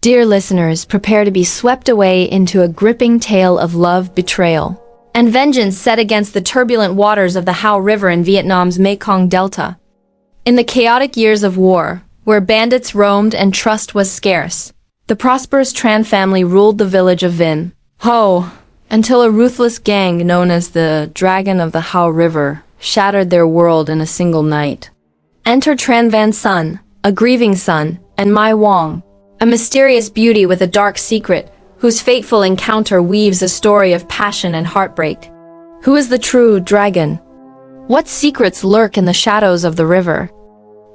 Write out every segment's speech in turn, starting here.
Dear listeners, prepare to be swept away into a gripping tale of love, betrayal, and vengeance set against the turbulent waters of the Hau River in Vietnam's Mekong Delta. In the chaotic years of war, where bandits roamed and trust was scarce, the prosperous Tran family ruled the village of Vinh Hoa, until a ruthless gang known as the Dragon of the Hau River shattered their world in a single night. Enter Tran Van Son, a grieving son, and Mai Huong, a mysterious beauty with a dark secret, whose fateful encounter weaves a story of passion and heartbreak. Who is the true dragon? What secrets lurk in the shadows of the river?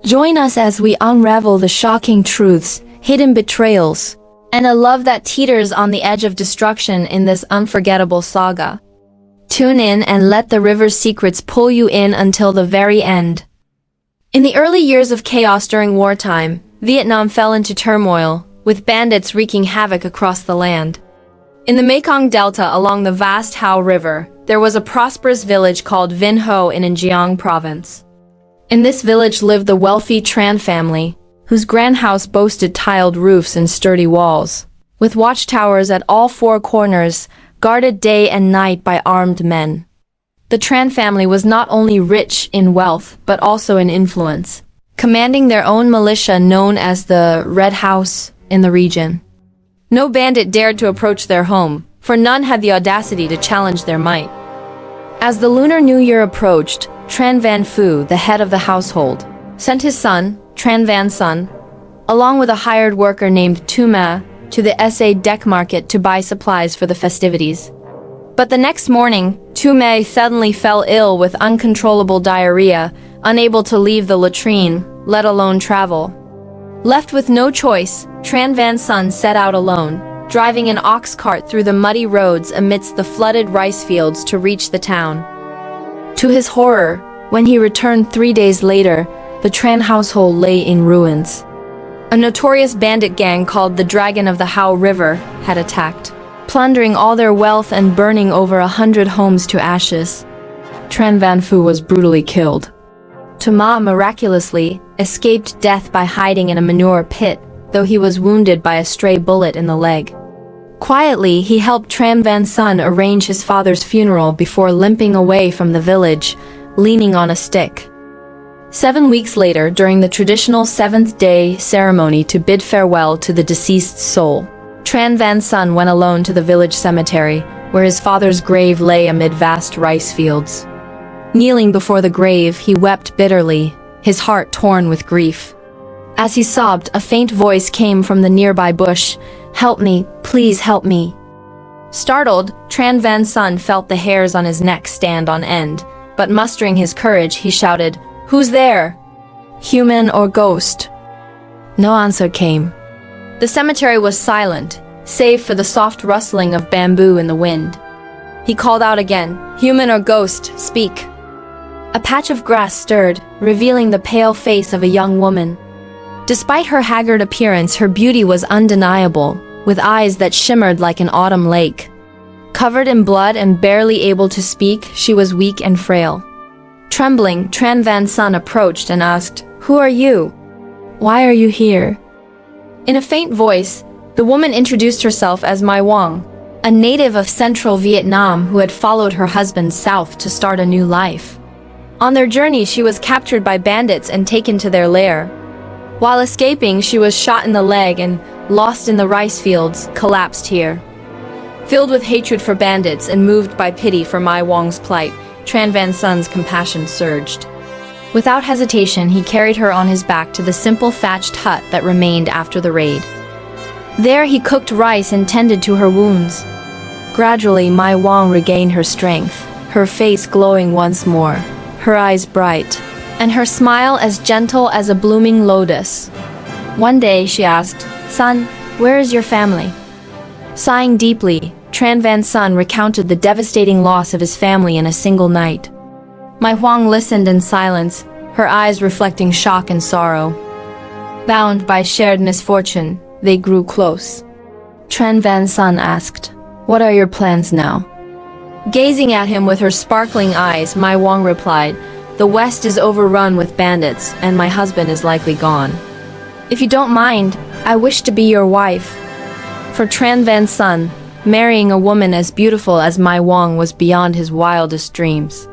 Join us as we unravel the shocking truths, hidden betrayals, and a love that teeters on the edge of destruction in this unforgettable saga. Tune in and let the river's secrets pull you in until the very end. In the early years of chaos during wartime, Vietnam fell into turmoil, with bandits wreaking havoc across the land. In the Mekong Delta along the vast Hau River, there was a prosperous village called Vinh Hoa in Giang province. In this village lived the wealthy Tran family, whose grand house boasted tiled roofs and sturdy walls, with watchtowers at all four corners, guarded day and night by armed men. The Tran family was not only rich in wealth but also in influence, commanding their own militia known as the Red House in the region. No bandit dared to approach their home, for none had the audacity to challenge their might. As the Lunar New Year approached, Tran Van Phu, the head of the household, sent his son, Tran Van Son, along with a hired worker named Tu Ma, to the SA Deck Market to buy supplies for the festivities. But the next morning, Tu Ma suddenly fell ill with uncontrollable diarrhea, unable to leave the latrine, let alone travel. Left with no choice, Tran Van Son set out alone, driving an ox cart through the muddy roads amidst the flooded rice fields to reach the town. To his horror, when he returned 3 days later, the Tran household lay in ruins. A notorious bandit gang called the Dragon of the Hau River had attacked, plundering all their wealth and burning over 100 homes to ashes. Tran Van Phu was brutally killed. Tu Ma miraculously escaped death by hiding in a manure pit, though he was wounded by a stray bullet in the leg. Quietly, he helped Tran Van Son arrange his father's funeral before limping away from the village, leaning on a stick. 7 weeks later, during the traditional seventh-day ceremony to bid farewell to the deceased's soul, Tran Van Son went alone to the village cemetery, where his father's grave lay amid vast rice fields. Kneeling before the grave, he wept bitterly, his heart torn with grief. As he sobbed, a faint voice came from the nearby bush, "Help me, please help me." Startled, Tran Van Son felt the hairs on his neck stand on end, but mustering his courage, he shouted, "Who's there? Human or ghost?" No answer came. The cemetery was silent, save for the soft rustling of bamboo in the wind. He called out again, "Human or ghost, speak." A patch of grass stirred, revealing the pale face of a young woman. Despite her haggard appearance, her beauty was undeniable, with eyes that shimmered like an autumn lake. Covered in blood and barely able to speak, she was weak and frail. Trembling, Tran Van Son approached and asked, "Who are you? Why are you here?" In a faint voice, the woman introduced herself as Mai Huong, a native of central Vietnam who had followed her husband south to start a new life. On their journey, she was captured by bandits and taken to their lair. While escaping, she was shot in the leg and, lost in the rice fields, collapsed here. Filled with hatred for bandits and moved by pity for Mai Huong's plight, Tran Van Son's compassion surged. Without hesitation, he carried her on his back to the simple thatched hut that remained after the raid. There he cooked rice and tended to her wounds. Gradually, Mai Huong regained her strength, her face glowing once more, her eyes bright, and her smile as gentle as a blooming lotus. One day she asked, "Son, where is your family?" Sighing deeply, Tran Van Son recounted the devastating loss of his family in a single night. Mai Huong listened in silence, her eyes reflecting shock and sorrow. Bound by shared misfortune, they grew close. Tran Van Son asked, "What are your plans now?" Gazing at him with her sparkling eyes, Mai Huong replied, "The West is overrun with bandits, and my husband is likely gone. If you don't mind, I wish to be your wife. For Tran Van Son, marrying a woman as beautiful as Mai Huong was beyond his wildest dreams.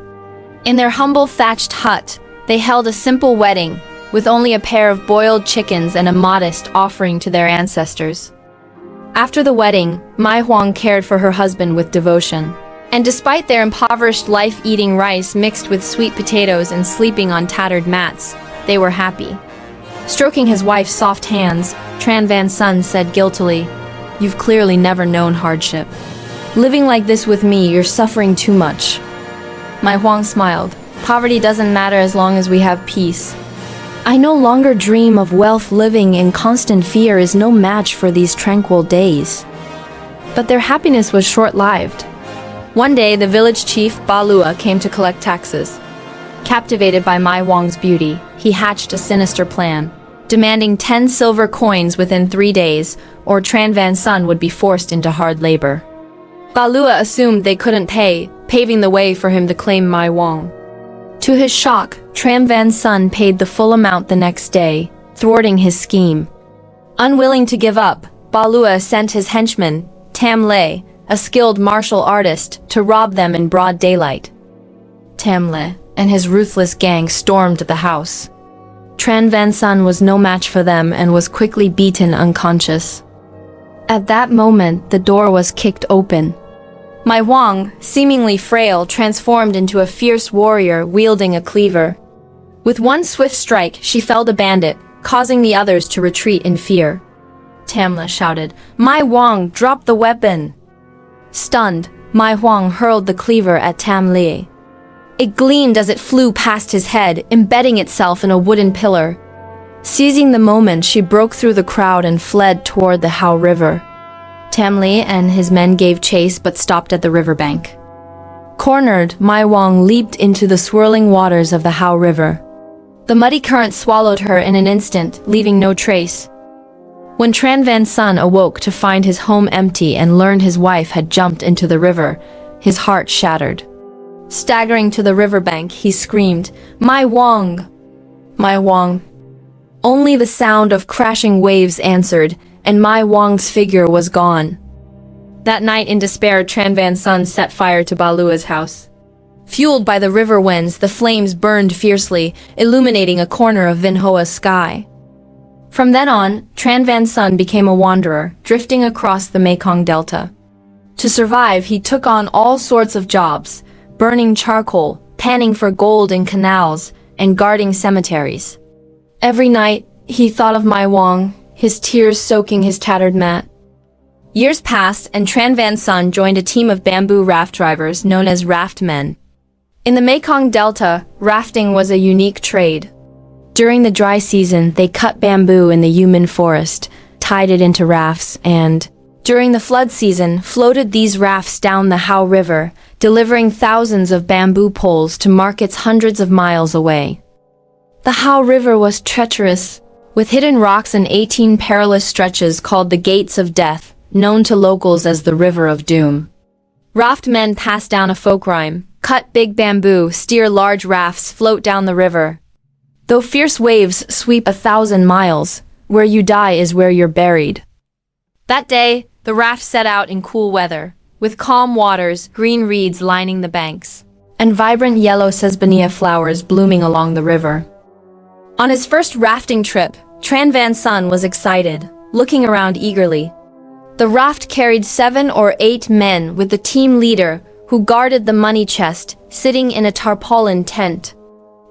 In their humble thatched hut, they held a simple wedding, with only a pair of boiled chickens and a modest offering to their ancestors. After the wedding, Mai Huong cared for her husband with devotion. And despite their impoverished life eating rice mixed with sweet potatoes and sleeping on tattered mats, they were happy. Stroking his wife's soft hands, Tran Van Son said guiltily, "You've clearly never known hardship. Living like this with me, you're suffering too much." Mai Huong smiled. "Poverty doesn't matter as long as we have peace. I no longer dream of wealth. Living in constant fear is no match for these tranquil days." But their happiness was short-lived. One day, the village chief Ba Lua came to collect taxes. Captivated by Mai Huong's beauty, he hatched a sinister plan, demanding 10 silver coins within 3 days, or Tran Van Son would be forced into hard labor. Ba Lua assumed they couldn't pay, paving the way for him to claim Mai Huong. To his shock, Tran Van Son paid the full amount the next day, thwarting his scheme. Unwilling to give up, Ba Lua sent his henchman, Tam Le, a skilled martial artist, to rob them in broad daylight. Tam Le and his ruthless gang stormed the house. Tran Van Son was no match for them and was quickly beaten unconscious. At that moment, the door was kicked open. Mai Huong, seemingly frail, transformed into a fierce warrior wielding a cleaver. With one swift strike, she felled a bandit, causing the others to retreat in fear. Tam Le shouted, "Mai Huong, drop the weapon!" Stunned, Mai Huong hurled the cleaver at Tam Le. It gleamed as it flew past his head, embedding itself in a wooden pillar. Seizing the moment, she broke through the crowd and fled toward the Hau River. Tam Le and his men gave chase but stopped at the riverbank. Cornered, Mai Huong leaped into the swirling waters of the Hau River. The muddy current swallowed her in an instant, leaving no trace. When Tran Van Son awoke to find his home empty and learned his wife had jumped into the river, his heart shattered. Staggering to the riverbank, he screamed, "Mai Huong! Mai Huong!" Only the sound of crashing waves answered, and Mai Huong's figure was gone. That night, in despair, Tran Van Son set fire to Ba Lua's house. Fueled by the river winds, the flames burned fiercely, illuminating a corner of Vinh Hoa's sky. From then on, Tran Van Son became a wanderer, drifting across the Mekong Delta. To survive, he took on all sorts of jobs, burning charcoal, panning for gold in canals, and guarding cemeteries. Every night, he thought of Mai Huong, his tears soaking his tattered mat. Years passed, and Tran Van Son joined a team of bamboo raft drivers known as raft men. In the Mekong Delta, rafting was a unique trade. During the dry season, they cut bamboo in the Yumen forest, tied it into rafts, and, during the flood season, floated these rafts down the Hau River, delivering thousands of bamboo poles to markets hundreds of miles away. The Hau River was treacherous, with hidden rocks and 18 perilous stretches called the Gates of Death, known to locals as the River of Doom. Raft men passed down a folk rhyme, cut big bamboo, steer large rafts, float down the river. Though fierce waves sweep 1,000 miles, where you die is where you're buried. That day, the raft set out in cool weather, with calm waters, green reeds lining the banks, and vibrant yellow sesbania flowers blooming along the river. On his first rafting trip, Tran Van Son was excited, looking around eagerly. The raft carried 7 or 8 men with the team leader, who guarded the money chest, sitting in a tarpaulin tent.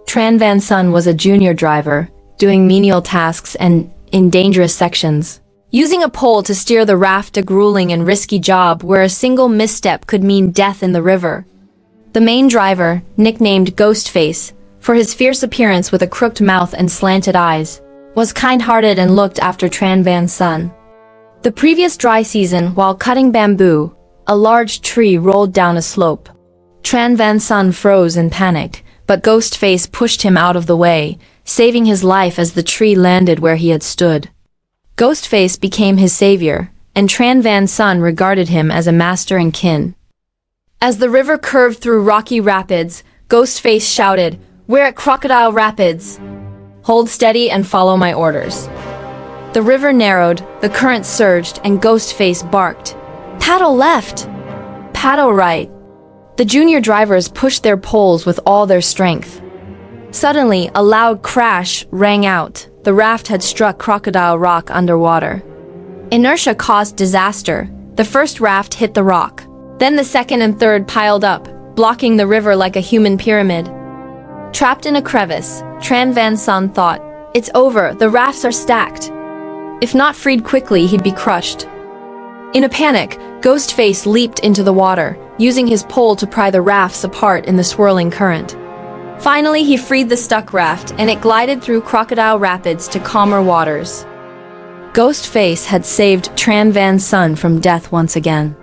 Tran Van Son was a junior driver, doing menial tasks and in dangerous sections. Using a pole to steer the raft, a grueling and risky job where a single misstep could mean death in the river. The main driver, nicknamed Ghostface, for his fierce appearance with a crooked mouth and slanted eyes, was kind-hearted and looked after Tran Van Son. The previous dry season, while cutting bamboo, a large tree rolled down a slope. Tran Van Son froze in panic, but Ghostface pushed him out of the way, saving his life as the tree landed where he had stood. Ghostface became his savior, and Tran Van Son regarded him as a master and kin. As the river curved through rocky rapids, Ghostface shouted, "We're at Crocodile Rapids. Hold steady and follow my orders." The river narrowed, the current surged, and Ghostface barked. "Paddle left! Paddle right!" The junior drivers pushed their poles with all their strength. Suddenly, a loud crash rang out. The raft had struck Crocodile Rock underwater. Inertia caused disaster. The first raft hit the rock. Then the second and third piled up, blocking the river like a human pyramid. Trapped in a crevice, Tran Van Son thought, "It's over, the rafts are stacked." If not freed quickly, he'd be crushed. In a panic, Ghostface leaped into the water, using his pole to pry the rafts apart in the swirling current. Finally, he freed the stuck raft, and it glided through Crocodile Rapids to calmer waters. Ghostface had saved Tran Van Son from death once again.